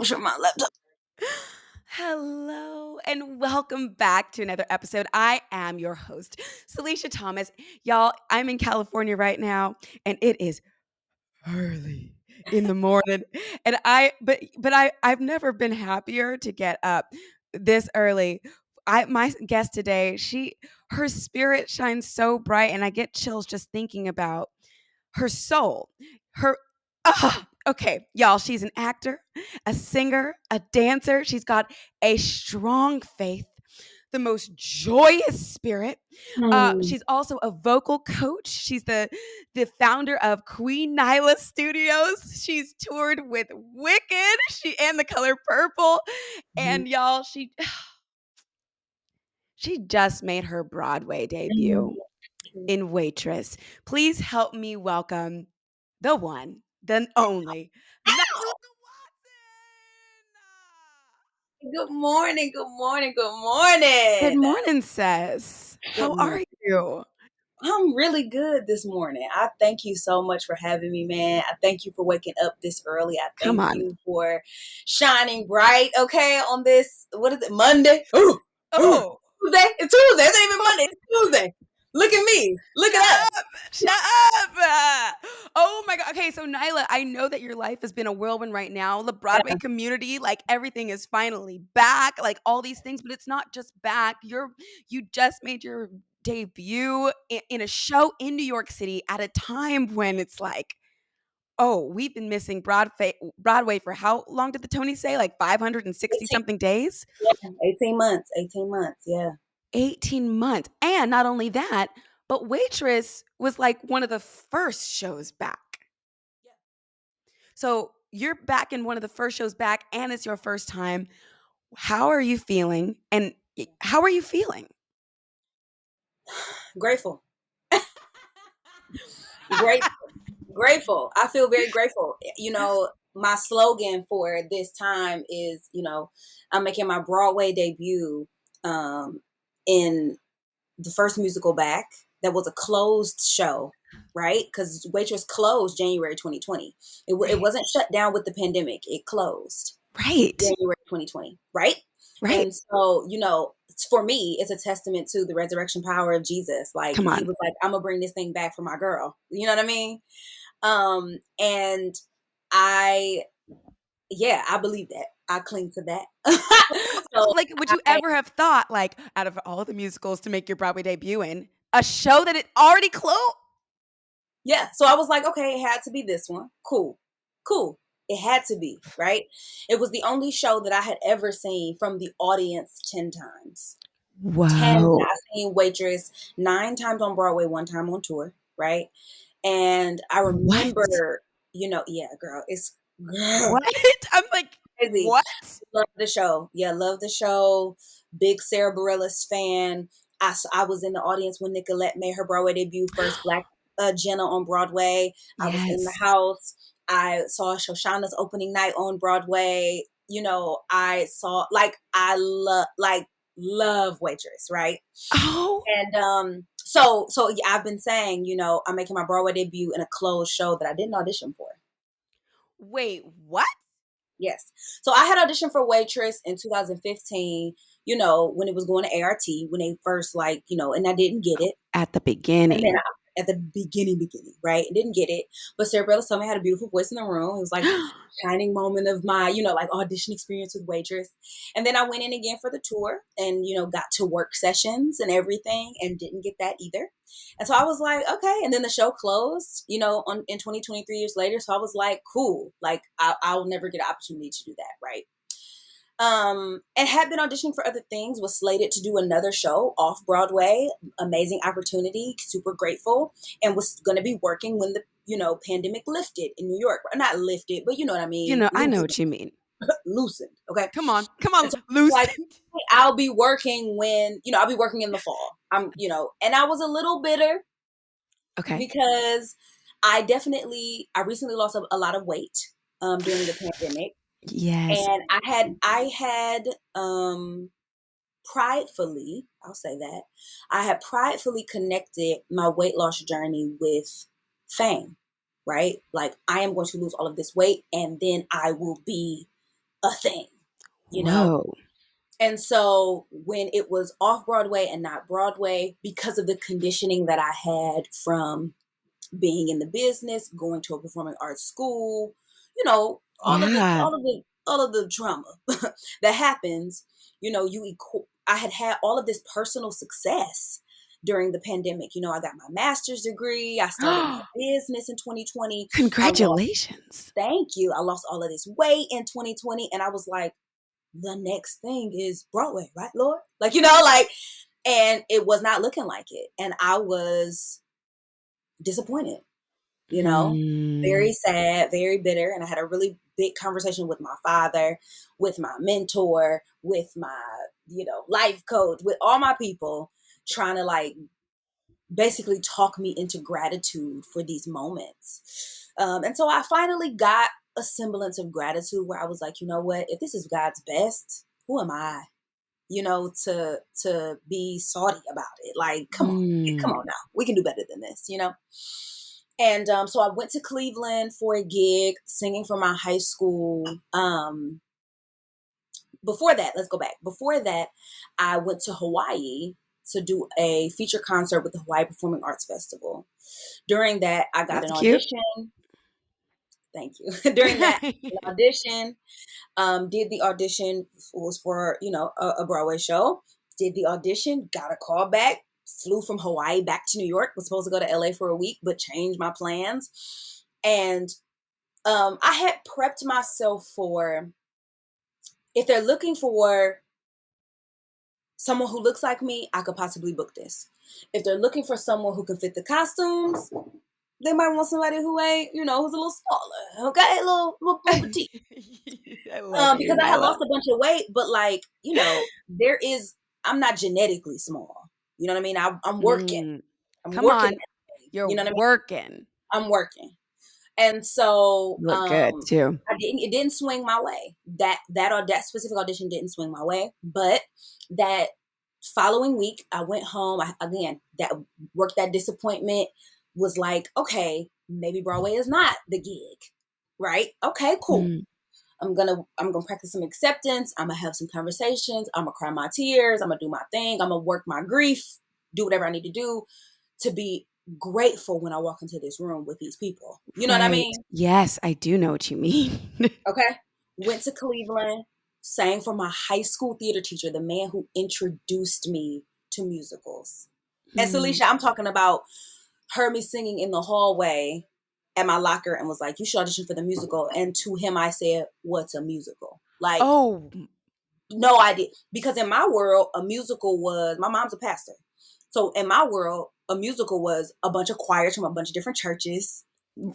shut my laptop. Hello and welcome back to another episode. I am your host, Salisha Thomas. Y'all, I'm in California right now and it is early in the morning. And I've never been happier to get up this early. My guest today, her spirit shines so bright and I get chills just thinking about her soul. Her okay, y'all, she's an actor, a singer, a dancer. She's got a strong faith, the most joyous spirit. She's also a vocal coach. She's the founder of Queen Nyla Studios. She's toured with Wicked, and The Color Purple, and y'all, she just made her Broadway debut in Waitress. Please help me welcome the one, the only, Nyla Watson. Good morning, good morning, good morning. Good morning, sis. How are you? I'm really good this morning. I thank you so much for having me, man. I thank you for waking up this early. I thank you for shining bright, okay, on this, what is it, Monday? Oh. Tuesday? It's Tuesday. It's not even Monday. It's Tuesday. Look at me. Look at us. Shut up. Oh my God. Okay, so Nyla, I know that your life has been a whirlwind right now. The Broadway community, like everything is finally back, like all these things, but it's not just back. You just made your debut in a show in New York City at a time when it's like, oh, we've been missing Broadway for how long did the Tonys say? Like 560 something days? Yeah, 18 months. 18 months, yeah. 18 months. And not only that, but Waitress was like one of the first shows back. Yeah. So you're back in one of the first shows back, and it's your first time. How are you feeling? And how are you feeling? Grateful. Grateful. I feel very grateful. You know, my slogan for this time is, I'm making my Broadway debut in the first musical back that was a closed show, right? Because Waitress closed January 2020. It wasn't shut down with the pandemic. It closed. Right. January 2020, right? Right. And so, for me, it's a testament to the resurrection power of Jesus. Like, he was like, I'm going to bring this thing back for my girl. You know what I mean? And I believe that. I cling to that. So, like, would you ever have thought, like, out of all the musicals to make your Broadway debut in, a show that it already closed? Yeah. So I was like, okay, it had to be this one. Cool. It had to be, right? It was the only show that I had ever seen from the audience 10 times. Wow. 10. I've seen Waitress 9 times on Broadway, 1 time on tour, right? And I remember, yeah, girl, it's what? I'm like, crazy. What? Love the show. Yeah, love the show. Big Sarah Bareilles fan. I was in the audience when Nicolette made her Broadway debut, first Black Jenna on Broadway. Yes. I was in the house. I saw Shoshana's opening night on Broadway. I saw, I love Waitress, right? Oh. And so yeah, I've been saying, I'm making my Broadway debut in a closed show that I didn't audition for. Wait, what? Yes. So I had auditioned for Waitress in 2015, when it was going to ART, when they first, and I didn't get it. At the beginning. At the beginning, right? Didn't get it. But Sarah Bareilles told me I had a beautiful voice in the room. It was like a shining moment of my, audition experience with Waitress. And then I went in again for the tour and, got to work sessions and everything and didn't get that either. And so I was like, okay. And then the show closed, in 2023 years later. So I was like, cool. Like, I'll never get an opportunity to do that, right? And had been auditioning for other things, was slated to do another show off Broadway. Amazing opportunity, super grateful, and was going to be working when the, pandemic lifted in New York. Not lifted, but you know what I mean. I know what you mean. Loosened. Okay. Come on. So, loosened. Like, I'll be working when, I'll be working in the fall. And I was a little bitter. Okay. Because I recently lost a lot of weight during the pandemic. Yes. And I had pridefully, I'll say that, I had pridefully connected my weight loss journey with fame, right? Like, I am going to lose all of this weight and then I will be a thing, you know? Whoa. And so when it was off Broadway and not Broadway, because of the conditioning that I had from being in the business, going to a performing arts school, you know, Yeah. all of the trauma that happens, you know, I had all of this personal success during the pandemic. You know, I got my master's degree. I started my business in 2020. Congratulations. Thank you. I lost all of this weight in 2020. And I was like, the next thing is Broadway, right, Lord? Like, you know, like, and it was not looking like it. And I was disappointed, you know, very sad, very bitter. And I had a really big conversation with my father, with my mentor, with my, you know, life coach, with all my people, trying to like basically talk me into gratitude for these moments. And so I finally got a semblance of gratitude where I was like, you know what, if this is God's best, who am I, you know, to be salty about it? Like, come on now, we can do better than this, you know? And so I went to Cleveland for a gig singing for my high school. Before that, let's go back. Before that, I went to Hawaii to do a feature concert with the Hawaii Performing Arts Festival. During that, I got an audition. Thank you. During that, an audition. Did the audition, was for, you know, a Broadway show. Did the audition, got a call back, flew from Hawaii back to New York, was supposed to go to LA for a week, but changed my plans. And I had prepped myself for, if they're looking for someone who looks like me, I could possibly book this. If they're looking for someone who can fit the costumes, they might want somebody who ain't, you know, who's a little smaller, okay? A little petite. Because I had lost a bunch of weight, but like, you know, I'm not genetically small. You know what I mean? I'm working. Come on. You're you know what working. I mean? I'm working. And so look good too. It didn't swing my way. That specific audition didn't swing my way. But that following week, I went home. That disappointment was like, okay, maybe Broadway is not the gig, right? Okay, cool. I'm gonna practice some acceptance. I'm gonna have some conversations. I'm gonna cry my tears. I'm gonna do my thing. I'm gonna work my grief, do whatever I need to do to be grateful when I walk into this room with these people. You know what I mean? Yes, I do know what you mean. Okay. Went to Cleveland, sang for my high school theater teacher, the man who introduced me to musicals. And Salisha, I'm talking about, heard me singing in the hallway at my locker and was like, you should audition for the musical. And to him, I said, what's a musical? Like, no idea. Because in my world, a musical was, my mom's a pastor. So in my world, a musical was a bunch of choirs from a bunch of different churches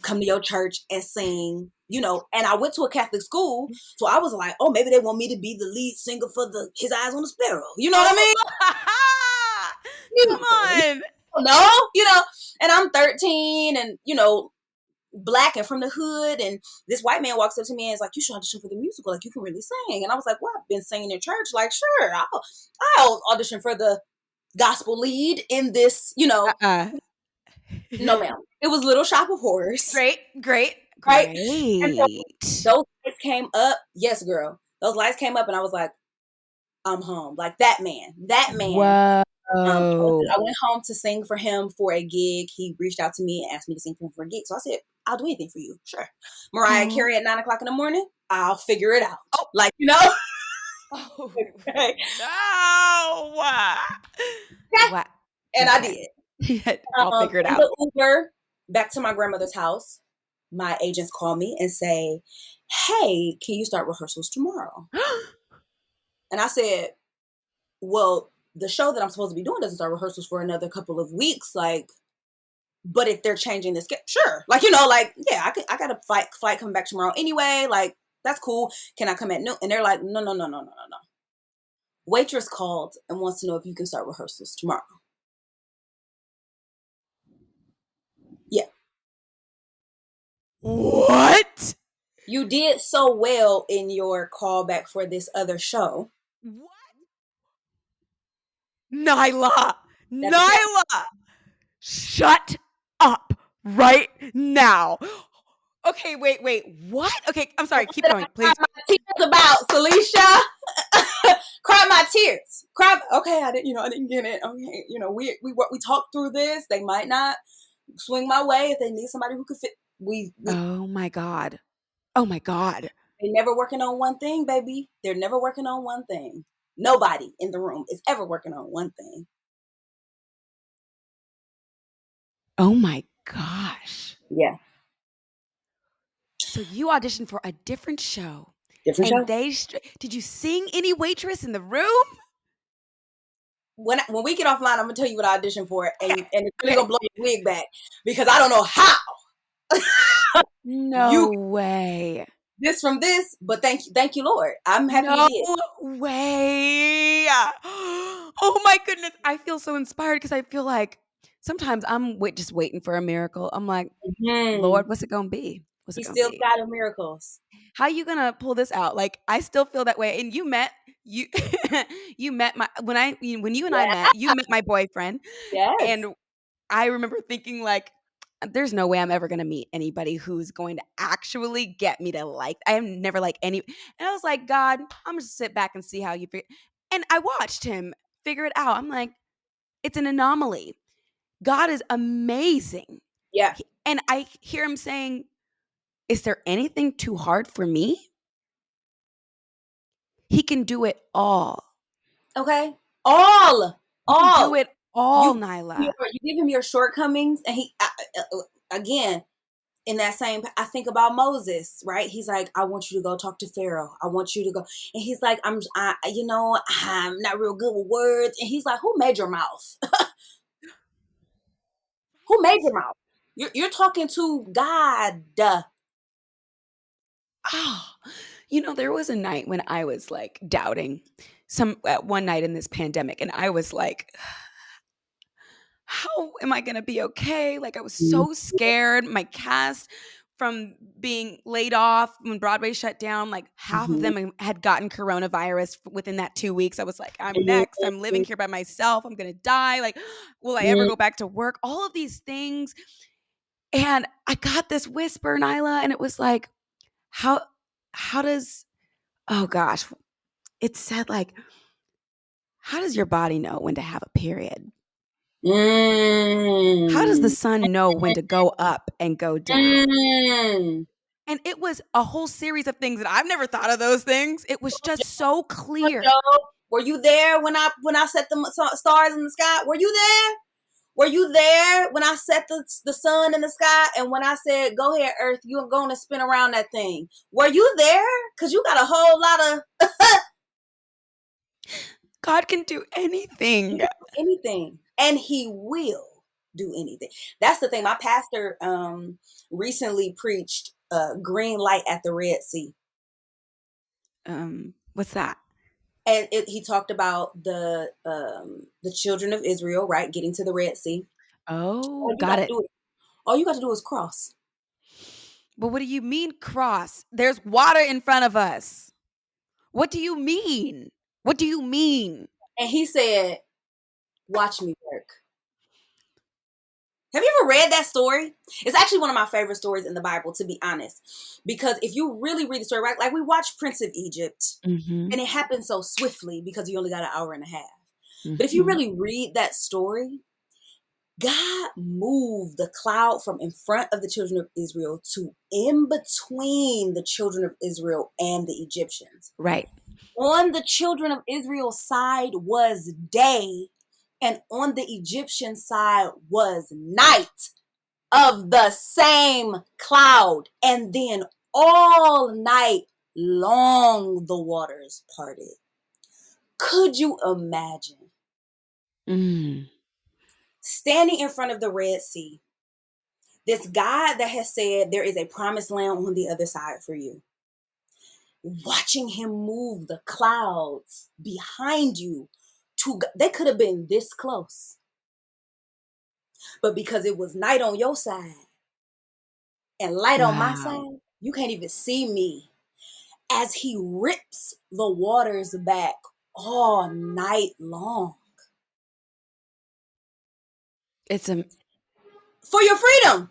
come to your church and sing, you know. And I went to a Catholic school, so I was like, oh, maybe they want me to be the lead singer for His Eyes on the Sparrow. You know what I mean? Come on. No, you know, and I'm 13 and, you know, Black and from the hood, and this white man walks up to me and is like, you should audition for the musical, like you can really sing. And I was like, well, I've been singing in church, like sure, I'll audition for the gospel lead in this, you know. No ma'am, it was Little Shop of Horrors. Great. And so those lights came up. Yes, girl, those lights came up and I was like, I'm home. Like that man. Whoa. I went home to sing for him for a gig. He reached out to me and asked me to sing for him for a gig. So I said, I'll do anything for you. Sure. Mariah Carey at 9:00 in the morning. I'll figure it out. Oh. Like, you know? Oh, okay. No. What? And I did. I'll figure it out. The Uber back to my grandmother's house. My agents call me and say, hey, can you start rehearsals tomorrow? And I said, well, the show that I'm supposed to be doing doesn't start rehearsals for another couple of weeks. Like, but if they're changing the schedule, sure. Like, you know, like, yeah, I got a flight coming back tomorrow anyway. Like, that's cool. Can I come at noon? And they're like, no. Waitress called and wants to know if you can start rehearsals tomorrow. Yeah. What? You did so well in your callback for this other show. What? Nyla! Shut up right now. Okay, wait. What? Okay, I'm sorry. Keep going, please. Tears about okay, I didn't get it. Okay, we talked through this. They might not swing my way if they need somebody who could fit. Oh my God. Oh my God. They're never working on one thing, baby. They're never working on one thing. Nobody in the room is ever working on one thing. Oh my gosh. Yeah. So you auditioned for a different show. Different And show. did you sing any Waitress in the room? When we get offline, I'm gonna tell you what I auditioned for, and it's really Okay. gonna blow your wig back because I don't know how. No way. This from this, but thank you, Lord. I'm happy No you did. way. Oh my goodness. I feel so inspired because I feel like sometimes I'm just waiting for a miracle. I'm like, Mm-hmm. Lord, what's it going to be? What's it He going to still be? got the miracles. How you going to pull this out? Like, I still feel that way. And you you met when you and I Yeah. met, you met my boyfriend. Yes. And I remember thinking like, there's no way I'm ever going to meet anybody who's going to actually get me to like. I have never liked any. And I was like, God, I'm just sit back and see how you figure. And I watched him figure it out. I'm like, it's an anomaly. God is amazing. Yeah. And I hear him saying, is there anything too hard for me? He can do it all. Okay. He can do All. it all, You Nyla. you give him your shortcomings, and he again in that same. I think about Moses, right? He's like, I want you to go talk to Pharaoh. I want you to go, and he's like, I'm not real good with words, and he's like, who made your mouth? Who made your mouth? You're talking to God. Oh, there was a night when I was like doubting one night in this pandemic, and I was like, how am I going to be okay? Like, I was so scared. My cast from being laid off when Broadway shut down, like half of Mm-hmm. them had gotten coronavirus within that 2 weeks. I was like, I'm next. I'm living Mm-hmm. here by myself. I'm going to die. Like, will I ever go back to work? All of these things. And I got this whisper, Nyla, and it was like, how does, oh gosh, it said like, how does your body know when to have a period? How does the Mm. sun know when to go up and go down? Mm. And it was a whole series of things that I've never thought of those things. It was just so clear. Were you there when I set the stars in the sky? Were you there? Were you there when I set the sun in the sky and when I said, go ahead, Earth, you're going to spin around that thing? Were you there? Because you got a whole lot of God can do anything. anything, and he will do anything. That's the thing. My pastor recently preached green light at the Red Sea. What's that? And he talked about the children of Israel, right, getting to the Red Sea. Oh, got it. All you got to do is cross. But what do you mean cross? There's water in front of us. What do you mean? What do you mean? And he said, watch me work. Have you ever read that story? It's actually one of my favorite stories in the Bible, to be honest. Because if you really read the story, right, like we watch Prince of Egypt, and it happens so swiftly because you only got an hour and a half. But if you really read that story, God moved the cloud from in front of the children of Israel to in between the children of Israel and the Egyptians. Right. On the children of Israel's side was day, and on the Egyptian side was night of the same cloud. And then all night long the waters parted. Could you imagine? Standing in front of the Red Sea, this God that has said there is a promised land on the other side for you. Watching him move the clouds behind you, they could have been this close. But because it was night on your side and light on my side, you can't even see me as he rips the waters back all night long. It's for your freedom.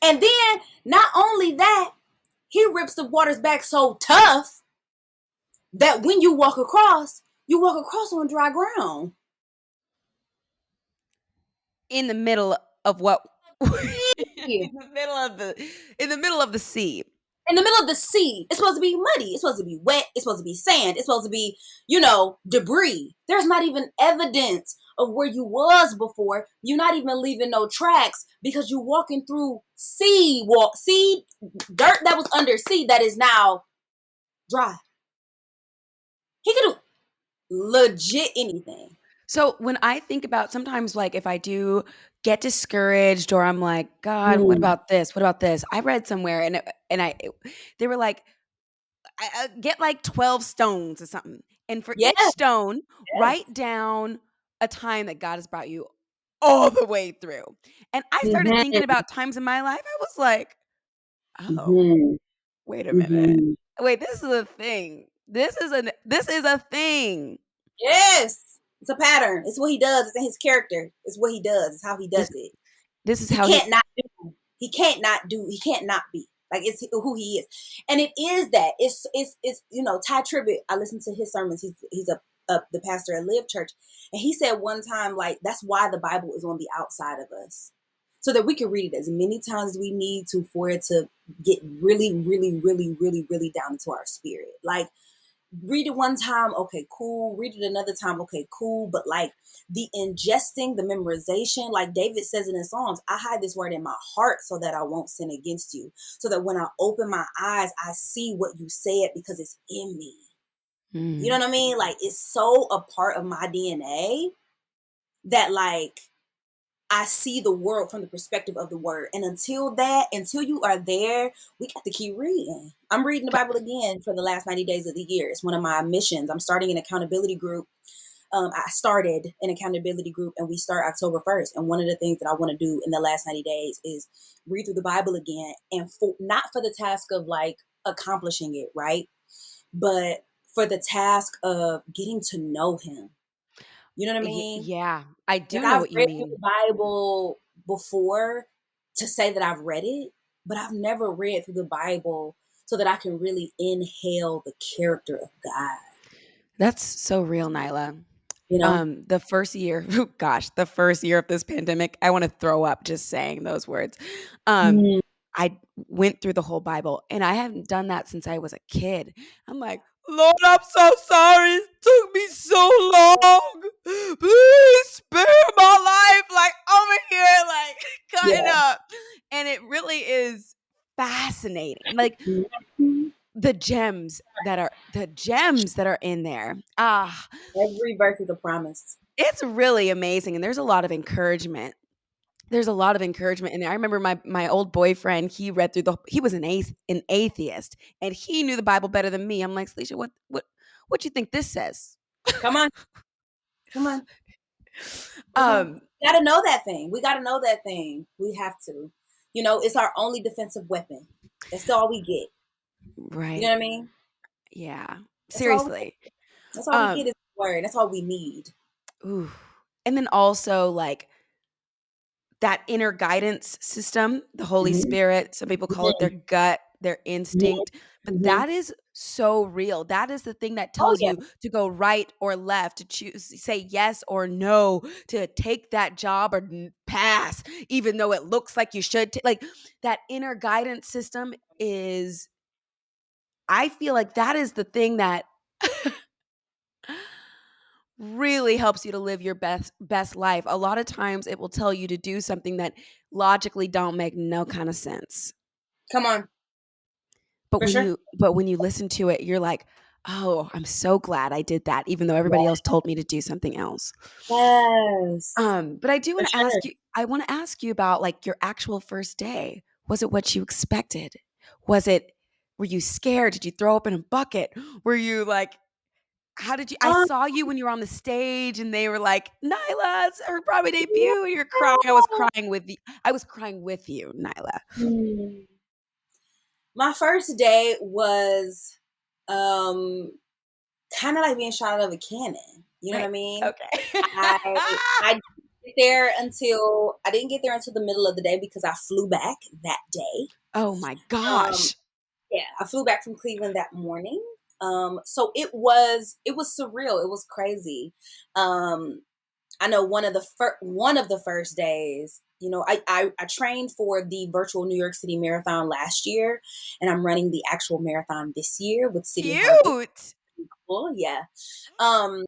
And then not only that, he rips the waters back so tough that when you walk across, you walk across on dry ground. In the middle of what? In In the middle of the sea. the middle of the sea. It's supposed to be muddy. It's supposed to be wet. It's supposed to be sand. It's supposed to be, debris. There's not even evidence of where you was before. You're not even leaving no tracks because you're walking through dirt that was under sea that is now dry. He could do legit anything. So when I think about sometimes, like, if I do get discouraged or I'm like, God, what about this? What about this? I read somewhere they were like, get like 12 stones or something. And for each Yes. stone, write down a time that God has brought you all the way through. And I started thinking about times in my life. I was like, oh, wait a minute. Wait, this is a thing. This is a thing. Yes. It's a pattern. It's what he does. It's in his character. It's what he does. It's how he does it. This is he how can't not do. He can't not do. He can't not be. Like, it's who he is. And it is that. It's Ty Tribbett, I listen to his sermons. He's the pastor at Live Church. And he said one time, like, that's why the Bible is on the outside of us. So that we can read it as many times as we need to for it to get really, really, really, really, really down into our spirit. Like, read it one time, okay, cool. Read it another time, okay, cool. But like the ingesting, the memorization, like David says in his Psalms, I hide this word in my heart so that I won't sin against you. So that when I open my eyes, I see what you said because it's in me. You know what I mean? Like, it's so a part of my DNA that, like, I see the world from the perspective of the word. And until you are there, we got to keep reading. I'm reading the Bible again for the last 90 days of the year. It's one of my missions. I'm starting an accountability group. I started an accountability group and we start October 1st. And one of the things that I want to do in the last 90 days is read through the Bible again, and not for the task of like accomplishing it, right? But for the task of getting to know him. You know what I mean? Yeah, I do Like, know I've what you read through mean. the Bible before to say that I've read it, but I've never read through the Bible so that I can really inhale the character of God. That's so real, Nyla. You know? The first year, the first year of this pandemic, I want to throw up just saying those words. Mm. I went through the whole Bible, and I haven't done that since I was a kid. I'm like, Lord, I'm so sorry. It took me so long. Please spare my life. Like, over here, like, cutting Yeah. up. And it really is fascinating. Like, Mhm. the gems that are in there. Every verse is a promise. It's really amazing, and there's a lot of encouragement. There's a lot of encouragement in there. I remember my old boyfriend, he read through he was an atheist, and he knew the Bible better than me. I'm like, Salisha, what you think this says? Come on. Come on. Um, We gotta know that thing. We gotta know that thing. We have to. It's our only defensive weapon. That's all we get. You right. know what I mean? Yeah. That's all we Seriously. get. That's all we get is the word. That's all we need. Ooh. And then also, like, that inner guidance system, the Holy Mm-hmm. Spirit, some people call it their gut, their instinct, but Mm-hmm. that is so real. That is the thing that Oh tells yeah. you to go right or left, to choose, say yes or no, to take that job or pass, even though it looks like you should. Like, that inner guidance system is, I feel like that is the thing that really helps you to live your best life. A lot of times it will tell you to do something that logically don't make no kind of sense. Come on. But For sure. when you listen to it, you're like, "Oh, I'm so glad I did that even though everybody else told me to do something else." Yes. But I do For want to sure. ask you about, like, your actual first day. Was it what you expected? Were you scared? Did you throw up in a bucket? Were you like, how did you I Um, saw you when you were on the stage and they were like, "Nyla, it's her Broadway debut," and you're crying. I was crying with you. Nyla. hmm. My first day was um kind of like being shot out of a cannon. You know what Right. I mean? Okay. I didn't get there until the middle of the day because I flew back that day. Oh my Um, gosh. yeah, I flew back from Cleveland that morning. So it was surreal. It was crazy. I know one of the first days, I trained for the virtual New York City Marathon last year, and I'm running the actual marathon this year with City Harvest. Cute. Cool, yeah. Um,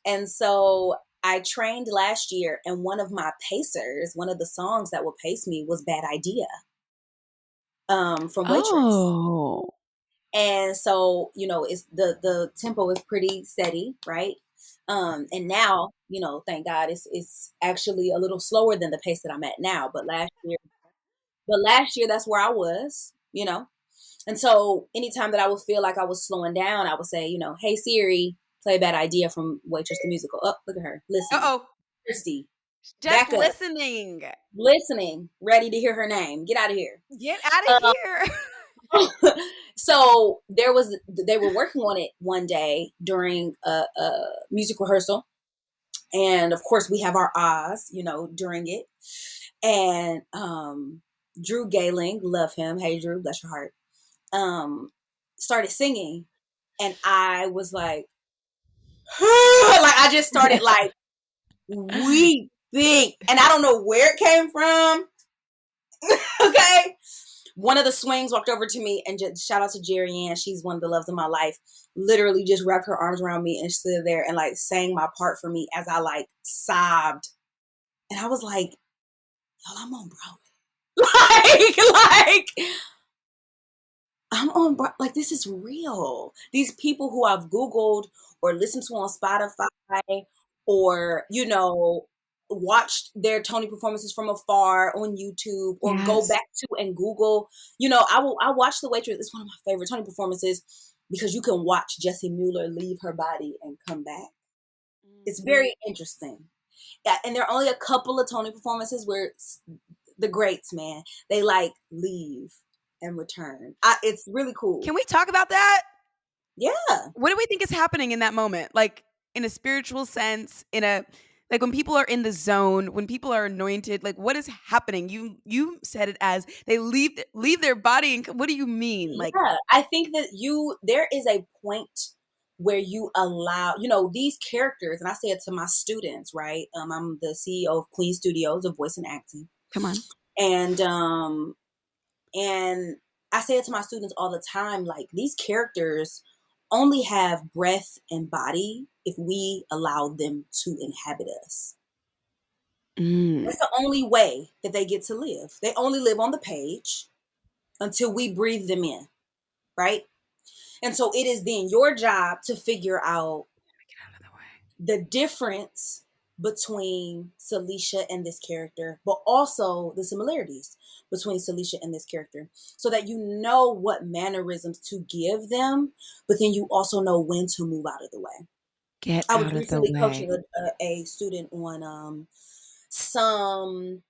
and so I trained last year, and one of my pacers, one of the songs that would pace me was Bad Idea, from Waitress. Oh. And so, it's the tempo is pretty steady, right? And now, thank God it's actually a little slower than the pace that I'm at now. But last year that's where I was. And so anytime that I would feel like I was slowing down, I would say, hey Siri, play Bad Idea from Waitress the musical. Oh, look at her. Listening. Uh-oh. Thirsty. Just Back up. listening. Listening. Ready to hear her name. Get out of here. Get out of here. So they were working on it one day during a music rehearsal. And of course we have our ahs, during it. And Drew Galing, love him. Hey Drew, bless your heart. Started singing, and I was like, like I just started like weeping, and I don't know where it came from. Okay. One of the swings walked over to me, and just shout out to Jerry Ann. She's one of the loves of my life. Literally just wrapped her arms around me and stood there and like sang my part for me as I like sobbed. And I was like, y'all, I'm on Broadway. like I'm on, like, this is real. These people who I've Googled or listened to on Spotify or, watched their Tony performances from afar on YouTube or go Yes. back to and Google, I watch The Waitress. It's one of my favorite Tony performances because you can watch Jessie Mueller leave her body and come back. It's very interesting. Yeah, and there are only a couple of Tony performances where the greats, man, they like leave and return. It's really cool. Can we talk about that? Yeah. What do we think is happening in that moment? Like in a spiritual sense, like when people are in the zone, when people are anointed, like what is happening? You said it as they leave their body, and what do you mean? Like, yeah, I think that there is a point where you allow, these characters, and I say it to my students, right? I'm the CEO of Queen Studios of Voice and Acting. come on. And and I say it to my students all the time, like these characters only have breath and body if we allow them to inhabit us. That's the only way that they get to live. They only live on the page until we breathe them in, right? And so it is then your job to figure out the difference between Salisha and this character, but also the similarities between Salisha and this character, so that you know what mannerisms to give them, but then you also know when to move out of the way. I was recently coaching a student on some.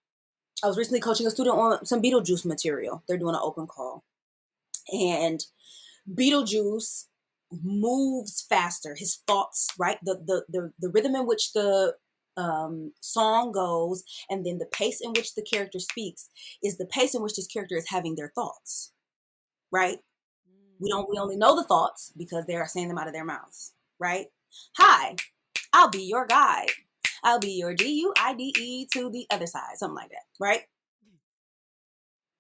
I was recently coaching a student on some Beetlejuice material. They're doing an open call, and Beetlejuice moves faster. His thoughts, right? The rhythm in which the song goes, and then the pace in which the character speaks is the pace in which this character is having their thoughts, right? We only know the thoughts because they are saying them out of their mouths, right? Hi, I'll be your guide. I'll be your GUIDE to the other side, something like that, right?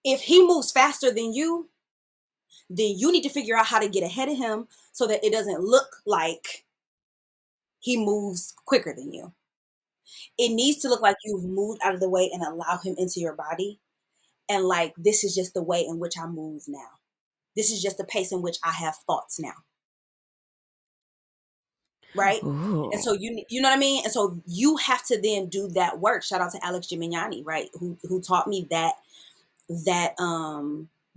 If he moves faster than you, then you need to figure out how to get ahead of him so that it doesn't look like he moves quicker than you. It needs to look like you've moved out of the way and allow him into your body. And like, this is just the way in which I move now. This is just the pace in which I have thoughts now. Right? Ooh. And so you know what I mean? And so you have to then do that work. Shout out to Alex Gimignani, right? Who taught me that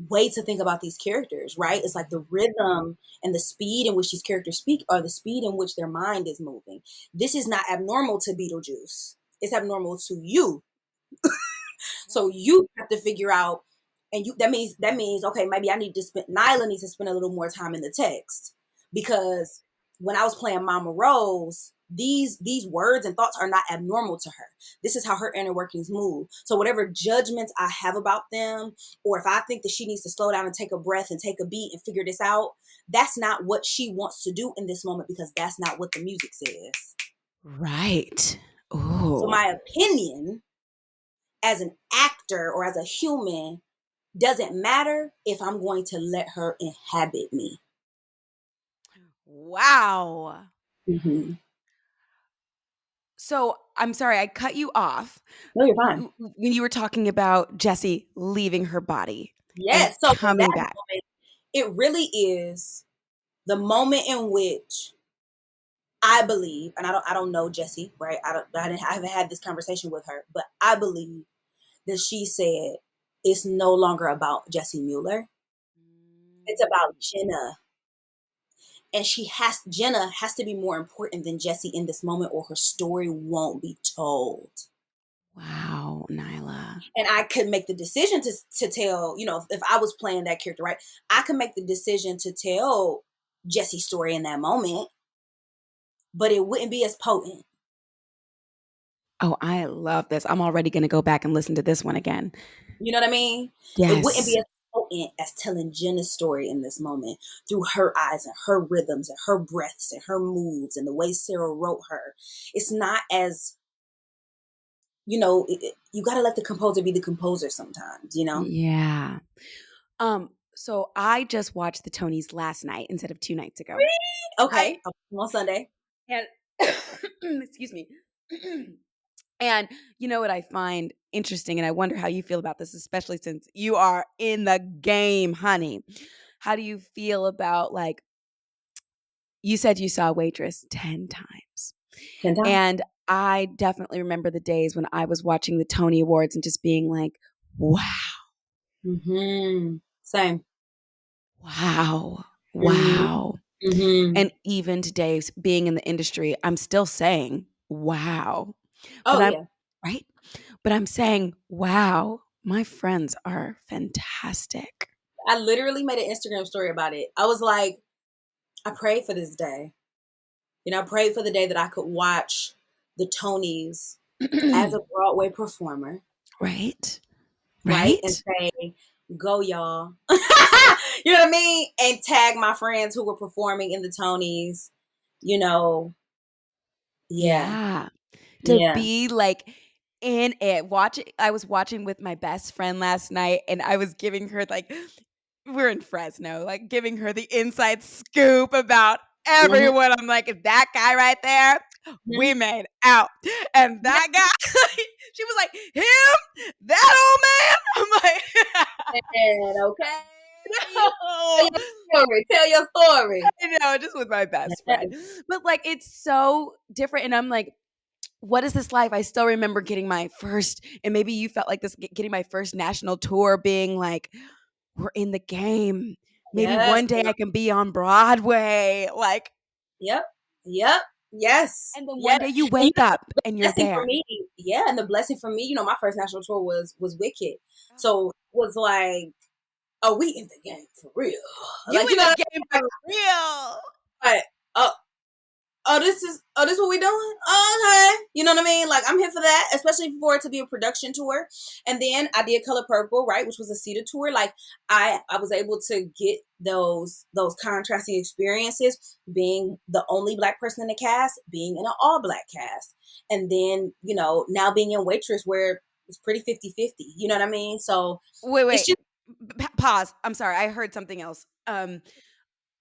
way to think about these characters, right? It's like the rhythm and the speed in which these characters speak or the speed in which their mind is moving. This is not abnormal to Beetlejuice. It's abnormal to you. So you have to figure out, and that means okay, maybe Nyla needs to spend a little more time in the text because when I was playing Mama Rose, these words and thoughts are not abnormal to her. This is how her inner workings move. So whatever judgments I have about them, or if I think that she needs to slow down and take a breath and take a beat and figure this out, that's not what she wants to do in this moment, because that's not what the music says. Right. So Ooh. my opinion as an actor or as a human doesn't matter if I'm going to let her inhabit me. Wow. Mm-hmm. So I'm sorry, I cut you off. No, you're fine. When you were talking about Jessie leaving her body and Yes. So in coming that back. moment, it really is the moment in which I believe, and I don't know Jessie, right? I haven't had this conversation with her, but I believe that she said it's no longer about Jessie Mueller. It's about Jenna. And Jenna has to be more important than Jessie in this moment, or her story won't be told. Wow, Nyla. And I could make the decision to tell, if I was playing that character, right? I could make the decision to tell Jessie's story in that moment, but it wouldn't be as potent. Oh, I love this. I'm already going to go back and listen to this one again. You know what I mean? Yes. It wouldn't be as potent as telling Jenna's story in this moment through her eyes and her rhythms and her breaths and her moves and the way Sarah wrote her. It's not as, you got to let the composer be the composer sometimes, Yeah. So I just watched the Tonys last night instead of 2 nights ago. Okay. On Sunday. And excuse me. And you know what I find interesting, and I wonder how you feel about this, especially since you are in the game, honey. How do you feel about, like, you said you saw Waitress 10 times. 10 times. And I definitely remember the days when I was watching the Tony Awards and just being like, wow. Mm-hmm. Same. Wow. Wow. Mm-hmm. And even today, being in the industry, I'm still saying, wow. Oh, but yeah. Right? But I'm saying, wow, my friends are fantastic. I literally made an Instagram story about it. I was like, I prayed for this day. I prayed for the day that I could watch the Tonys as a Broadway performer. Right? Right? And say, go y'all. You know what I mean? And tag my friends who were performing in the Tonys, Yeah. To be like in it. I was watching with my best friend last night, and I was giving her, like, we're in Fresno, like giving her the inside scoop about everyone. I'm like, that guy right there, we made out. And that guy, she was like, him? That old man? I'm like, okay. Tell your story. I know, just with my best friend. But like, it's so different. And I'm like, what is this life? I still remember getting my first, and maybe you felt like this, getting my first national tour, being like, we're in the game. Maybe one day I can be on Broadway. Like, Yep. Yes. And then one day you wake up and you're there. For me, and the blessing for me, my first national tour was Wicked. So it was like, oh, we in the game for real. You in the game for real. Like, this is what we doing? Okay. You know what I mean? Like, I'm here for that, especially for it to be a production tour. And then I did Color Purple, right, which was a seated tour. Like, I was able to get those contrasting experiences, being the only Black person in the cast, being in an all Black cast. And then, now being in Waitress, where it's pretty 50-50. You know what I mean? So wait. Pause. I'm sorry. I heard something else.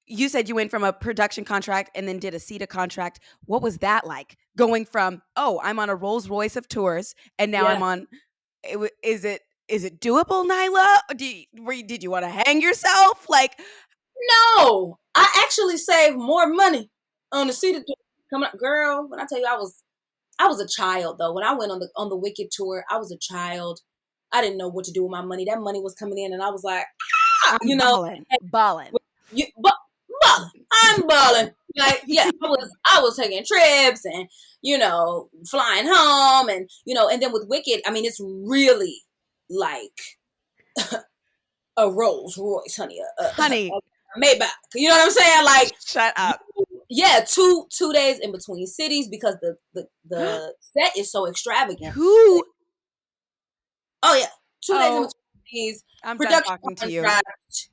You said you went from a production contract and then did a CETA contract. What was that like? Going from, I'm on a Rolls Royce of tours, and now I'm on. Is it doable, Nyla? Did you want to hang yourself? Like, no, I actually saved more money on the CETA tour. Coming up, girl. When I tell you, I was a child though. When I went on the Wicked tour, I was a child. I didn't know what to do with my money. That money was coming in, and I was like, balling. I'm balling. Like, yeah, I was taking trips and, flying home and, and then with Wicked, I mean, it's really like a Rolls Royce, honey, a Maybach. You know what I'm saying? Like, shut up. Yeah, two days in between cities because the set is so extravagant. Two. Oh yeah, 2 days in Oh, between cities. I'm done Production talking to you. contract,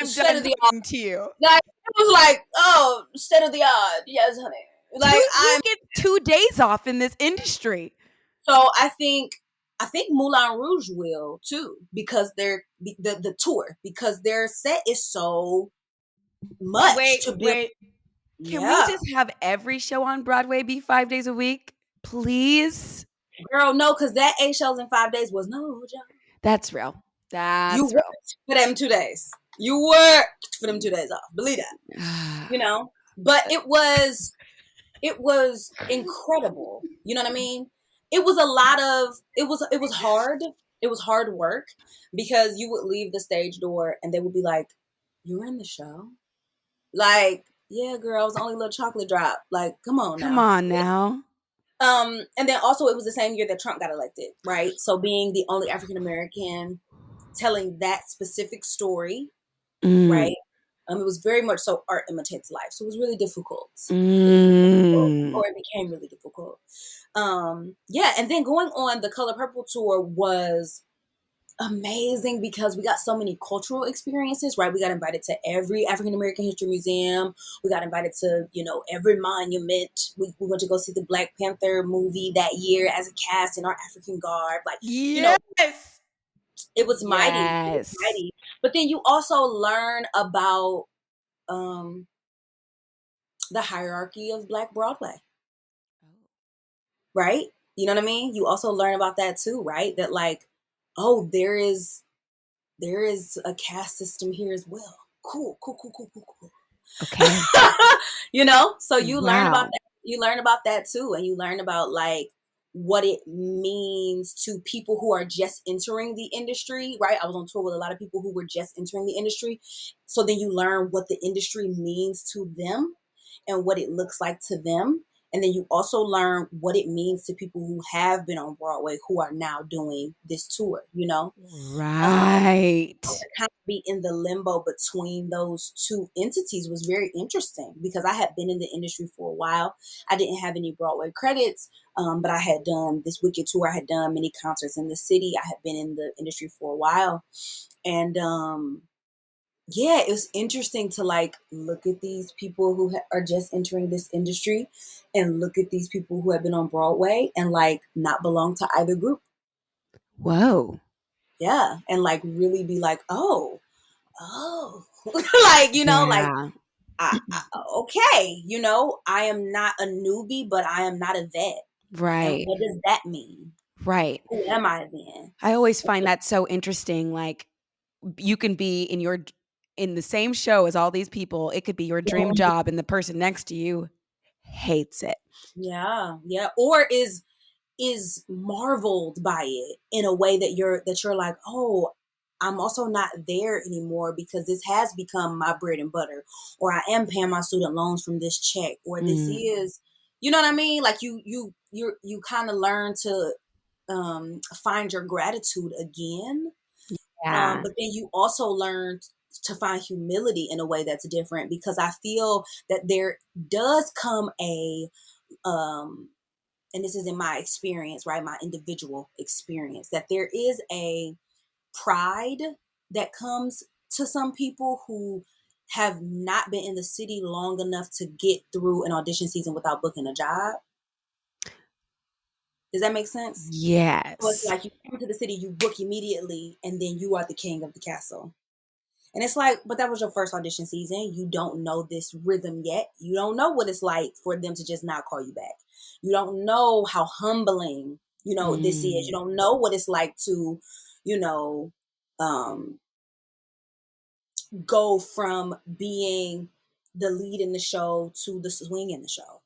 I'm state done of the art. talking to you. Like it was like, oh, state of the art. Yes, honey. Like Who gets 2 days off in this industry? so I think Moulin Rouge will too because they're the tour because their set is so much to build. Wait. Can we Yeah, just have every show on Broadway be 5 days a week? Please? girl, no, because that 8 shows in 5 days was no job. That's real. You That's worked for them 2 days. You worked for them 2 days off. Believe that. real. But it was incredible. You know what I mean? It was a lot of it was hard. It was hard work because you would leave the stage door and they would be like, "You were in the show?" Like, yeah, girl, it was only a little chocolate drop. Like, come on Come now. on now. And then also it was the same year that Trump got elected, right? So being the only African American telling that specific story, Mm. right? It was very much so art imitates life. So it was really difficult. Mm. Or it became really difficult. Yeah, and then going on the Color Purple tour was amazing because we got so many cultural experiences, right? We got invited to every African American History Museum. We got invited to, every monument. We went to go see the Black Panther movie that year as a cast in our African garb. Like, Yes. it was mighty. It was Yes. mighty. But then you also learn about the hierarchy of Black Broadway, right? You know what I mean? You also learn about that too, right? That like, oh, there is a caste system here as well. Cool. Okay. So you learn about Wow. that. You learn about that too, and you learn about like what it means to people who are just entering the industry, right? I was on tour with a lot of people who were just entering the industry. So then you learn what the industry means to them and what it looks like to them. And then you also learn what it means to people who have been on Broadway who are now doing this tour, Right. to kind of be in the limbo between those two entities was very interesting because I had been in the industry for a while. I didn't have any Broadway credits, but I had done this Wicked tour. I had done many concerts in the city. I had been in the industry for a while. And yeah, it was interesting to like look at these people who are just entering this industry and look at these people who have been on Broadway and like not belong to either group. Whoa. Yeah. And like really be like, oh, like, like, Yeah. okay, I am not a newbie, but I am not a vet. And Right. what does that mean? Right. Who am I then? I always find that so interesting. Like you can be in the same show as all these people. It could be your dream job and the person next to you hates it. Yeah, yeah. Or is marveled by it in a way that you're like, oh, I'm also not there anymore because this has become my bread and butter, or I am paying my student loans from this check, or this is, you know what I mean? Like you kind of learn to find your gratitude again, Yeah. but then you also learn to find humility in a way that's different because I feel that there does come a and this is in my experience, right? My individual experience, that there is a pride that comes to some people who have not been in the city long enough to get through an audition season without booking a job. Does that make sense? So it's Yes. like you come to the city, you book immediately, and then you are the king of the castle. And it's like, but that was your first audition season. You don't know this rhythm yet. You don't know what it's like for them to just not call you back. You don't know how humbling, this is. You don't know what it's like to, you know, um, go from being the lead in the show to the swing in the show.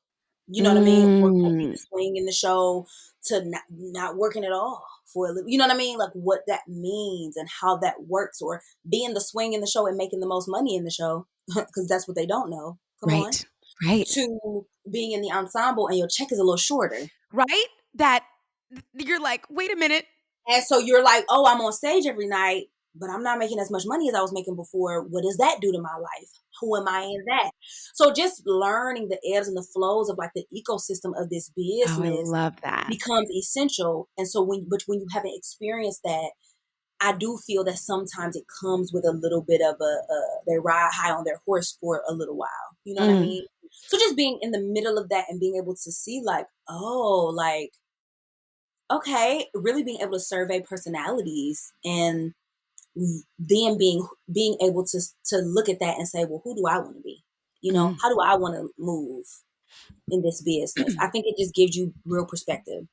You know what I mean? Or go be the swing in the show to not working at all for a living. You know what I mean? Like what that means and how that works, or being the swing in the show and making the most money in the show because that's what they don't know. Come on. Right. Right. To being in the ensemble and your check is a little shorter. Right? That you're like, wait a minute. And so you're like, oh, I'm on stage every night, but I'm not making as much money as I was making before. What does that do to my life? Who am I in that? So just learning the ebbs and the flows of like the ecosystem of this Oh, I business love that. becomes essential. And so when you haven't experienced that, I do feel that sometimes it comes with a little bit of they ride high on their horse for a little while. You know what I mean? So just being in the middle of that and being able to see like, oh, like, okay, really being able to survey personalities and then being able to look at that and say, well, who do I want to be? You know, how do I want to move in this business? I think it just gives you real perspective.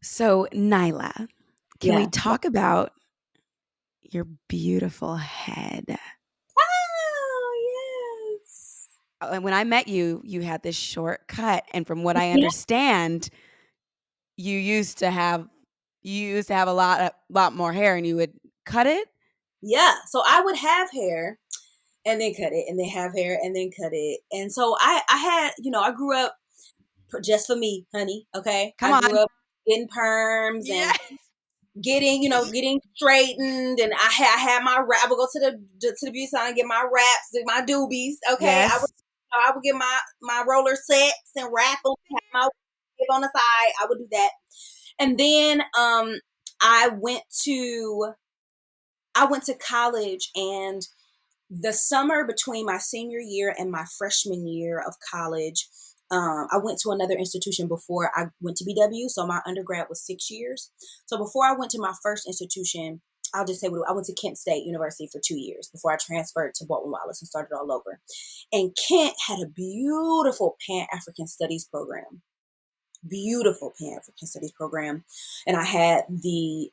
So, Nyla, can we Yeah. talk about your beautiful head? Oh, yes. When I met you, you had this short cut, and from what I Yeah. understand, you used to have a lot more hair, and you would cut it. Yeah. So I would have hair and then cut it and then have hair and then cut it. And so I had, I grew up just for me, honey. Okay. Come I grew on. up getting perms and Yes. getting straightened. And I had my wrap. I would go to the beauty salon and get my wraps, my doobies. Okay. Yes. I would get my roller sets and wrap them, have my wig on the side. I would do that. And then, I went to college, and the summer between my senior year and my freshman year of college, I went to another institution before I went to BW. So my undergrad was 6 years. So before I went to my first institution, I'll just say I went to Kent State University for 2 years before I transferred to Bolton Wallace and started all over. And Kent had a beautiful Pan-African Studies program. Beautiful Pan-African Studies program. And I had the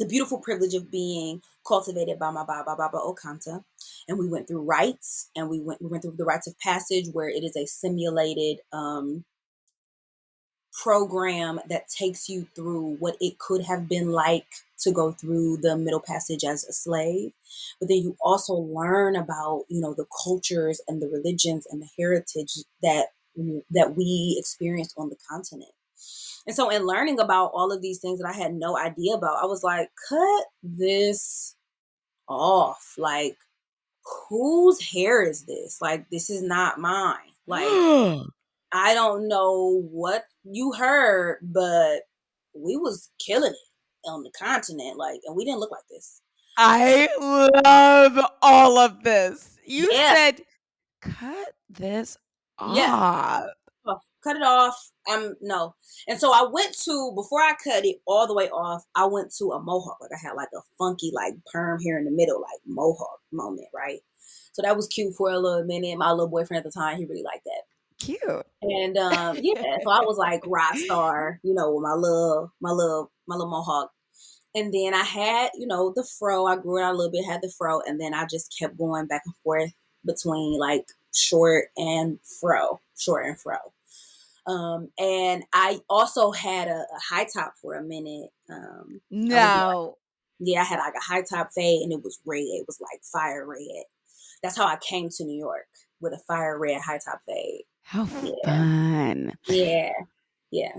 beautiful privilege of being cultivated by my Baba Okanta. And we went through rites, and we went through the rites of passage, where it is a simulated program that takes you through what it could have been like to go through the Middle Passage as a slave. But then you also learn about, the cultures and the religions and the heritage that we experienced on the continent. And so in learning about all of these things that I had no idea about, I was like, cut this off. Like, whose hair is this? Like, this is not mine. Like, I don't know what you heard, but we was killing it on the continent. Like, and we didn't look like this. I love all of this. You Yeah. said, cut this off. Cut it off. No. And so I went to, before I cut it all the way off, I went to a mohawk. Like, I had like a funky, like, perm hair in the middle, like mohawk moment, right? So that was cute for a little minute. My little boyfriend at the time, he really liked that. Cute. And yeah, so I was like rock star, with my little mohawk. And then I had, the fro. I grew it out a little bit, had the fro, and then I just kept going back and forth between like short and fro. And I also had a high top for a minute. No. I had like a high top fade, and it was red. It was like fire red. That's how I came to New York, with a fire red high top fade. How fun. Yeah.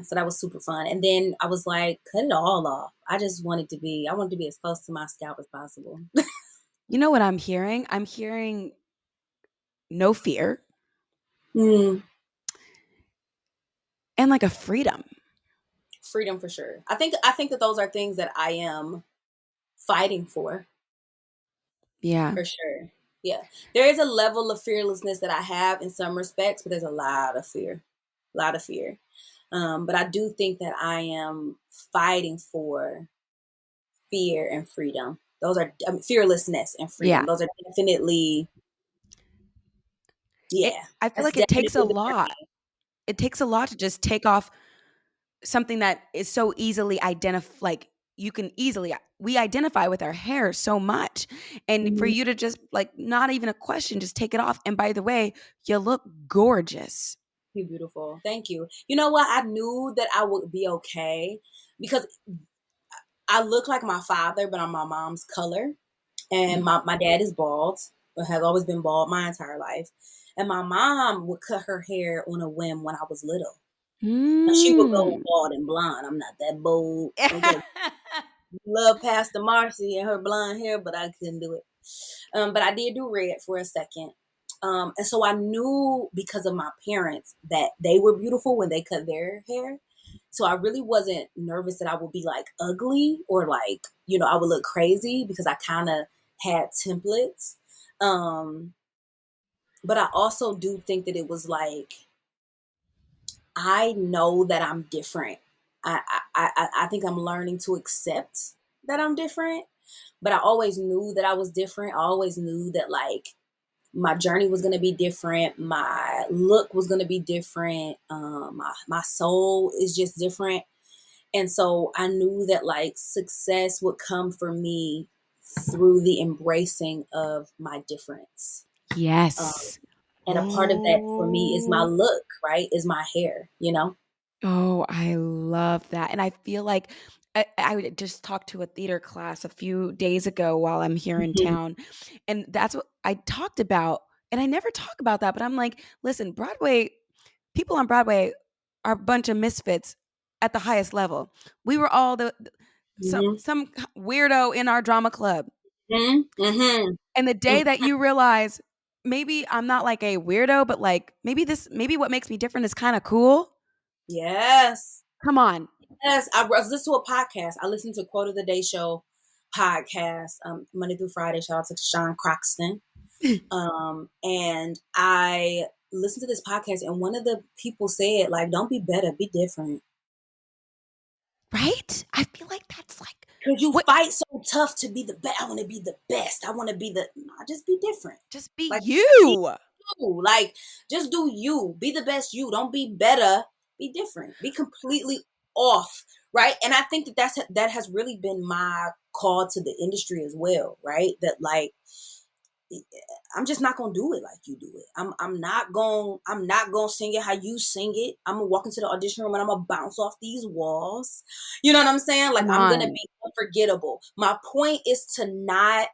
So that was super fun. And then I was like, cut it all off. I wanted to be as close to my scalp as possible. You know what I'm hearing? I'm hearing no fear. Mm. And like a freedom. Freedom for sure. I think that those are things that I am fighting for. Yeah. For sure. Yeah. There is a level of fearlessness that I have in some respects, but there's a lot of fear. But I do think that I am fighting for fear and freedom. Those are fearlessness and freedom. Yeah. Those are definitely, I feel like it takes a lot. It takes a lot to just take off something that is so easily like we identify with our hair so much. And for you to just like, not even a question, just take it off. And by the way, you look gorgeous. You're beautiful. Thank you. You know what? I knew that I would be okay because I look like my father, but I'm my mom's color. And my dad is bald, but has always been bald my entire life. And my mom would cut her hair on a whim when I was little. Now, she would go bald and blonde. I'm not that bold. Okay. Love Pastor Marcy and her blonde hair, but I couldn't do it. But I did do red for a second. And so I knew because of my parents that they were beautiful when they cut their hair. So I really wasn't nervous that I would be like ugly or like, I would look crazy because I kind of had templates. But I also do think that it was like, I know that I'm different. I think I'm learning to accept that I'm different, but I always knew that I was different. I always knew that like my journey was going to be different. My look was going to be different. My soul is just different. And so I knew that like success would come for me through the embracing of my difference. Yes. And a part of that for me is my look, right? Is my hair, Oh, I love that. And I feel like I just talked to a theater class a few days ago while I'm here in Mhm. town. And that's what I talked about. And I never talk about that, but I'm like, listen, people on Broadway are a bunch of misfits at the highest level. We were all Mhm. some weirdo in our drama club. Mhm. Mhm. And the day that you realize maybe I'm not like a weirdo, but like maybe what makes me different is kind of cool. Yes. Come on. Yes. I was listening to a podcast. I listened to Quote of the Day Show podcast, Monday through Friday. Shout out to Sean Croxton. And I listened to this podcast, and one of the people said, like, don't be better, be different. Right? I feel like that's like Because you what fight so tough to be the best. I want to be the best. I want to be no, just be different. just be Like, be you. you. Like, just do you. Be the best you. Don't be better. Be different. Be completely off. Right. And I think that has really been my call to the industry as well. Right. That like, I'm just not gonna do it like you do it. I'm not gonna sing it how you sing it. I'm gonna walk into the audition room and I'm gonna bounce off these walls. You know what I'm saying? Like Come I'm gonna on. be unforgettable. My point is to not,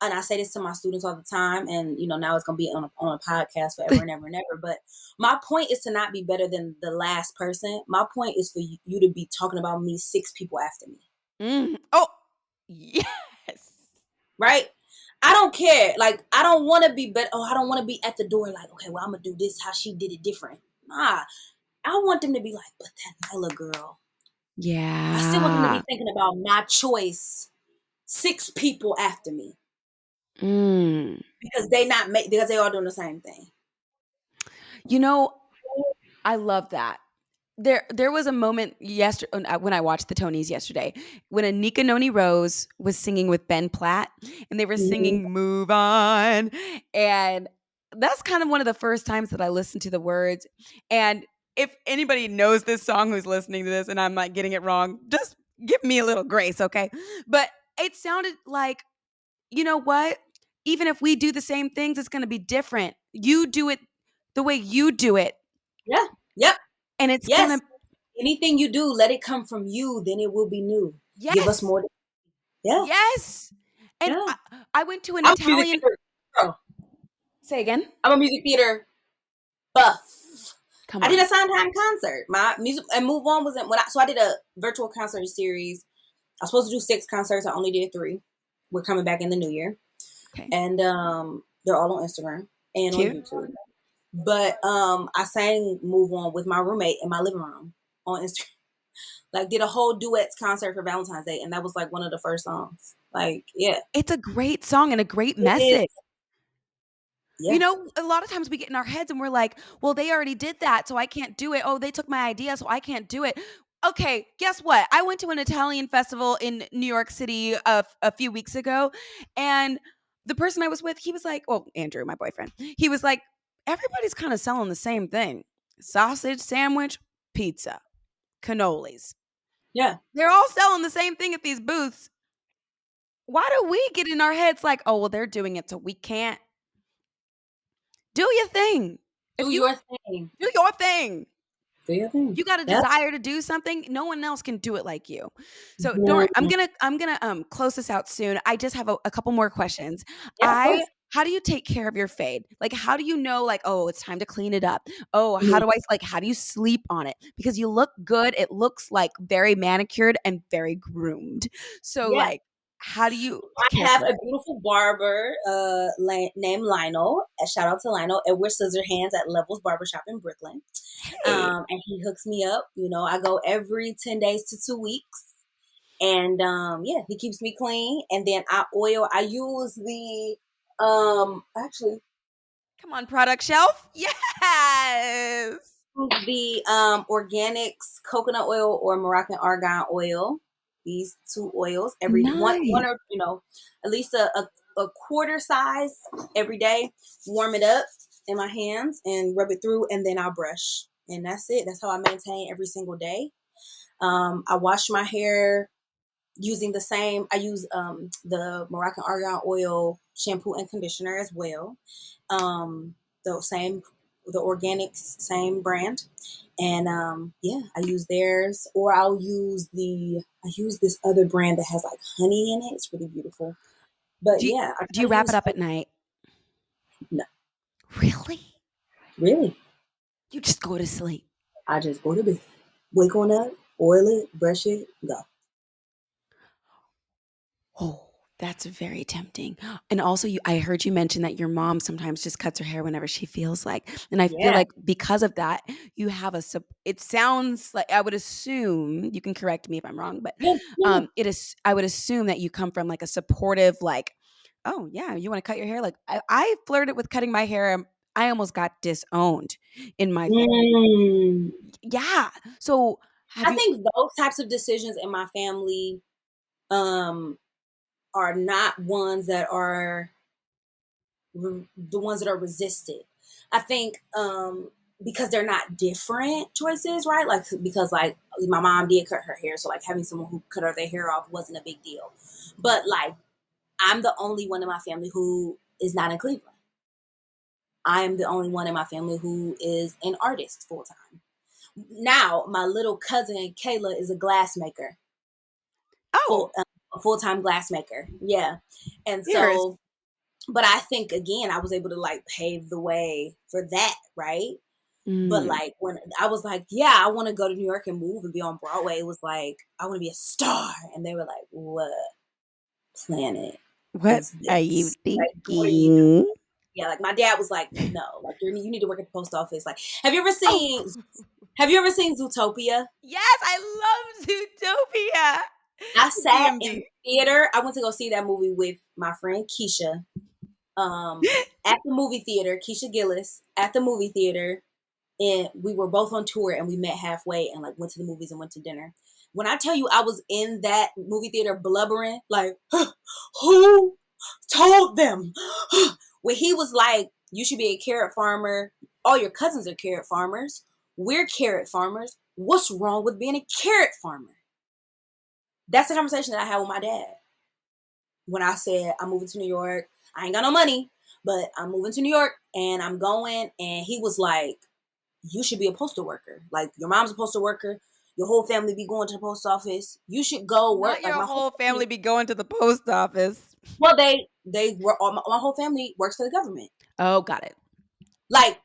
and I say this to my students all the time, and now it's gonna be on a podcast forever and ever and ever. But my point is to not be better than the last person. My point is for you to be talking about me 6 people after me. Oh, yes. Right? I don't care. Like, I don't want to be better. Oh, I don't want to be at the door like, okay, well, I'm going to do this how she did it different. Nah, I want them to be like, but that Nyla girl. I still want them to Yeah. be thinking about my choice 6 people after me Mm. because because they all doing the same thing. You know, I love that. There was a moment yesterday when I watched the Tonys yesterday when Anika Noni Rose was singing with Ben Platt and they were Mm-hmm. singing "Move On," and that's kind of one of the first times that I listened to the words. And if anybody knows this song who's listening to this and I'm not getting it wrong, just give me a little grace, okay? But it sounded like, you know what? Even if we do the same things, it's going to be different. You do it the way you do it, Yeah. Yep. and it's going Yes. to Anything you do, let it come from you. Then it will be new. Give us yes. more. Yeah. Yes. And Yeah. I went to an I'm a music Italian theater girl. say again? I'm a music theater buff. Come I did on. a Sondheim concert. My music and Move On wasn't so I did a virtual concert series. I was supposed to do 6 concerts. I only did 3. We're coming back in the new year, Okay. and they're all on Instagram and on Cute. YouTube. But I sang Move On with my roommate in my living room on Instagram. Like did a whole duets concert for Valentine's Day, and that was like one of the first songs. Like yeah, It's a great song and a great it is. message. You Yeah, know, a lot of times we get in our heads and we're like, well, they already did that, so I can't do it. Oh, they took my idea, so I can't do it. Okay, guess what? I went to an Italian festival in New York City a few weeks ago, and the person I was with, he was like, well, Andrew, my boyfriend, he was like, everybody's kind of selling the same thing: sausage sandwich, pizza, cannolis. yeah. They're all selling the same thing at these booths. Why do we get in our heads like, oh, well, they're doing it, so we can't? Do your thing. If Do you your thing. do your thing, Do your thing. you got a Yeah. desire to do something, no one else can do it like you. So don't worry, Mhm. I'm gonna close this out soon. I just have a couple more questions. Yeah, of course. How do you take care of your fade? Like, how do you know, like, oh, it's time to clean it up? Oh, Mhm. how do you sleep on it? Because you look good. It looks like very manicured and very groomed. So, Yeah. like, How do you I care have for a it? beautiful barber named Lionel. A shout out to Lionel. And we're scissor hands at Levels Barbershop in Brooklyn. Hey, And he hooks me up. I go every 10 days to 2 weeks. And yeah, he keeps me clean. And then I use the actually come on, product shelf. Yes. the organics coconut oil or Moroccan argan oil. These two oils every one Nice. or at least a quarter size every day. Warm it up in my hands and rub it through, and then I'll brush. And that's it. That's how I maintain every single day. I wash my hair using the same. I use the Moroccan argan oil shampoo and conditioner as well. Um, the organics, same brand. And yeah, I use theirs, or I use this other brand that has like honey in it. It's really beautiful. But Do you, yeah, I do try you to wrap it use up at night? no, Really? really. You just go to sleep. I just go to bed, wake on up, oil it, brush it, go. Oh, that's very tempting. And also, I heard you mention that your mom sometimes just cuts her hair whenever she feels like. And I feel Yeah, like because of that, you have it sounds like, I would assume, you can correct me if I'm wrong, but yeah, yeah. I would assume that you come from like a supportive, like, oh yeah, you want to cut your hair? Like I flirted with cutting my hair. I almost got disowned in my Mm. yeah. So have I you? think those types of decisions in my family um, are not ones that are the ones that are resisted. I think because they're not different choices, right? Like because like my mom did cut her hair, so like having someone who cut her their hair off wasn't a big deal. But like I'm the only one in my family who is not in Cleveland. I am the only one in my family who is an artist full time. Now my little cousin Kayla is a glassmaker, Oh, a full time glassmaker. Yeah, and cheers. so but I think again, I was able to like pave the way for that, right? But Mm, like when I was like, yeah, I want to go to New York and move and be on Broadway, it was like I want to be a star, and they were like, what planet what is are you this? Like, what are you doing? thinking? Yeah, like my dad was like, no, like you need to work at the post office. Like, have you ever Oh, seen have you ever seen Zootopia? yes, I love Zootopia. I sat in DMD. theater. I went to go see that movie with my friend Keisha. At the movie theater, Keisha Gillis at the movie theater, and we were both on tour and we met halfway and like went to the movies and went to dinner. When I tell you I was in that movie theater blubbering, like, who told them? When he was like, you should be a carrot farmer. All your cousins are carrot farmers. We're carrot farmers. What's wrong with being a carrot farmer? That's the conversation that I had with my dad when I said I'm moving to New York. I ain't got no money, but I'm moving to New York and I'm going. And he was like, you should be a postal worker. Like your mom's a postal worker. Your whole family be going to the post office. You should go work. Not Like your my whole whole family. family be going to the post office. Well, they were. My whole family works for the government. Oh, got it. Like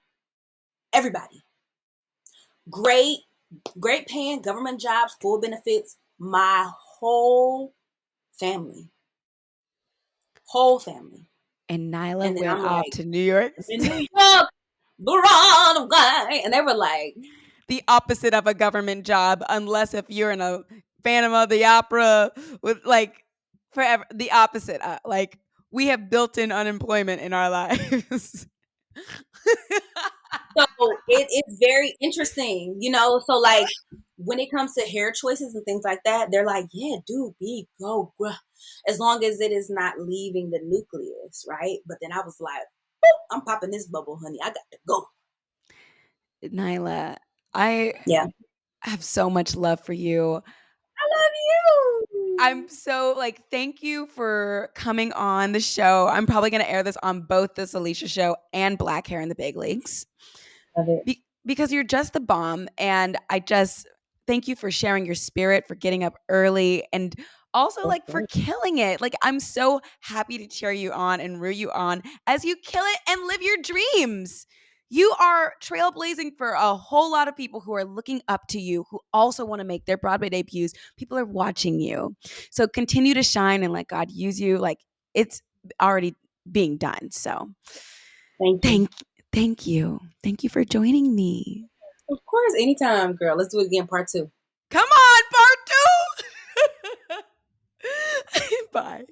everybody, great, great paying government jobs, full benefits. My family, whole family. And Nyla And then went I'm off like, to New York. in New York, the Broadway, and they were like, The opposite of a government job, unless if you're in a Phantom of the Opera with like forever. The opposite. Like we have built-in unemployment in our lives. so it's very interesting, So like when it comes to hair choices and things like that, they're like, yeah, dude, go, bruh, as long as it is not leaving the nucleus, right? But then I was like, I'm popping this bubble, honey. I got to go. Nyla, I Yeah, have so much love for you. I love you. I'm so like, thank you for coming on the show. I'm probably going to air this on both the Salisha Show and Black Hair in the Big Leagues Love it. because you're just the bomb. And I just thank you for sharing your spirit, for getting up early, and also like for killing it. Like, I'm so happy to cheer you on and root you on as you kill it and live your dreams. You are trailblazing for a whole lot of people who are looking up to you, who also want to make their Broadway debuts. People are watching you. So continue to shine and let God use you. Like, it's already being done. So Thank you. thank you. Thank you for joining me. Of course, anytime, girl. Let's do it again, part 2. Come on, part 2. Bye.